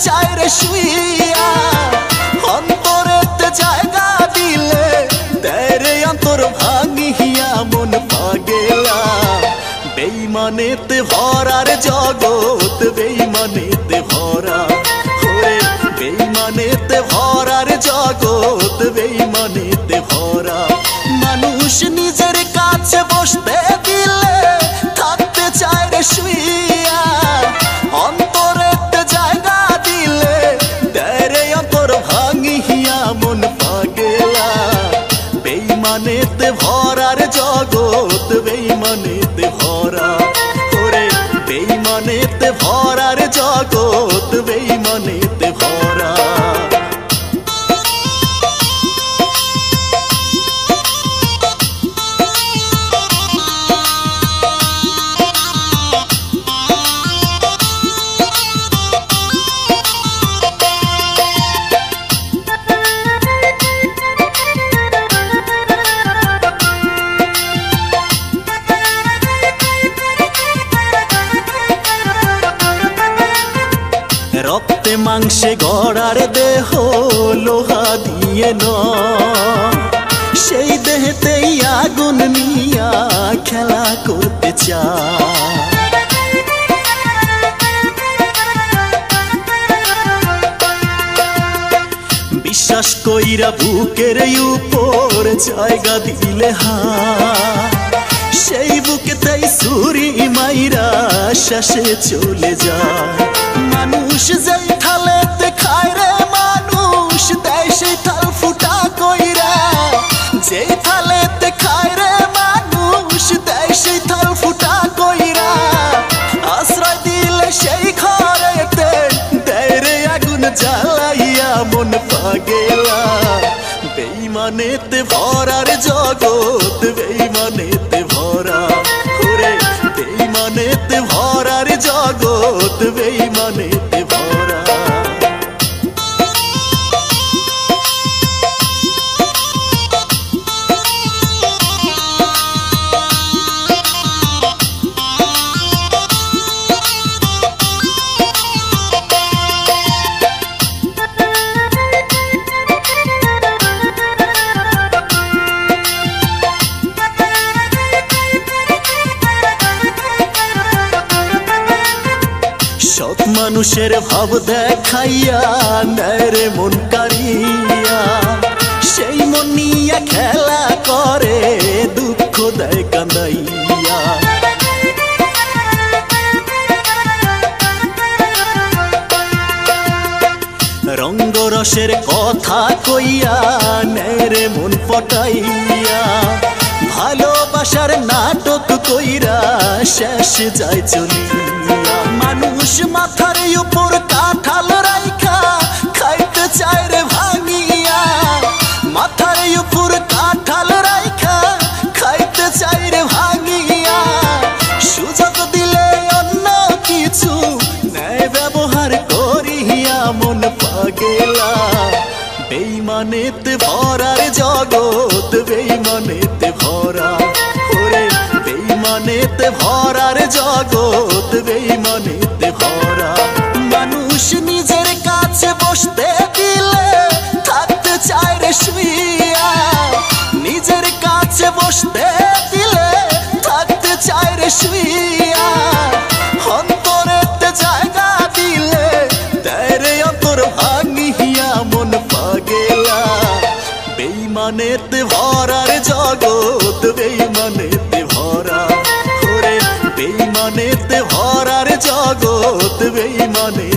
চায় রে শুইয়া অন্তরেতে জায়গা দিলে দেয় রে অন্তর ভাঙিয়া মন পাগেলা বেঈমানেতে ভরার জগৎ বেঈমানেতে ভরা ওরে বেঈমানেতে ভরার জগৎ বেঈমানেতে ভরা মানুষ নিজের কাছে বসতে দিলে থাকতে চায় রে শুইয়া অন্তরেতে জায়গা দিলে দেয় রে অন্তর ভাঙিয়া মন পাগেলা বেঈমানেতে ভরার জগৎ বেঈমানেতে ভরা ওরে বেঈমানেতে ভরার জগৎ বেঈমানেতে ভরা রক্তে মাংসে গড়ার দেহ লোহা দিয়ে নয় সেই দেহেতেই আগুন নিয়া খেলা করতে চায় বিশ্বাস কইরা বুকের উপর জায়গা দিলে সেই বুকেতেই ছুরি মাইরা শেষে চলে যায় মানুষ যেই থালেতে খায় রে মানুষ দেয় সেই থাল ফুটা কইরা যেই থালেতে খায় রে মানুষ দেয় সেই থাল ফুটা কইরা আশ্রয় দিলে সেই ঘরেতে দেয় রে আগুন জ্বালাইয়া মন পাগেলা বেঈমানেতে ভরার জগৎ বেঈমানেতে ভরা ওরে বেঈমানেতে ভরার জগৎ বেঈমানেতে ভরা সৎ মানুষের ভাব দেখাইয়া নেয় রে মন কারিয়া সেই মন নিয়া খেলা করে দুঃখ দেয় কান্দাইয়া রঙ্গরসের কথা কইয়া নেয় রে মন পটাইয়া ভালোবাসার নাটক কইরা শেষ যায় চলিয়া মানুষ মাথার উপর কাঁঠাল রাইখা খাইতে চায় রে ভাঙিয়া মাথার উপর কাঁঠাল রাইখা খাইতে চায় রে ভাঙিয়া সুযোগ দিলে অন্য কিছু নেয় ব্যবহার করিয়া মন পাগেলা বেঈমানেতে ভরার জগৎ বেঈমানেতে ভরা ওরে বেঈমানেতে ভরার জগৎ বেঈমানেতে ভরা মানুষ নিজের কাছে বসতে দিলে থাকতে চায় রে শুইয়া নিজের কাছে বসতে দিলে থাকতে চায় রে শুইয়া অন্তরেতে জায়গা দিলে দেয় রে অন্তর ভাঙিয়া মন পাগেলা বেঈমানেতে ভরার জগৎ বেঈমানেতে ভরা ওরে বেঈমানেতে ভরার জগৎ বেঈমানে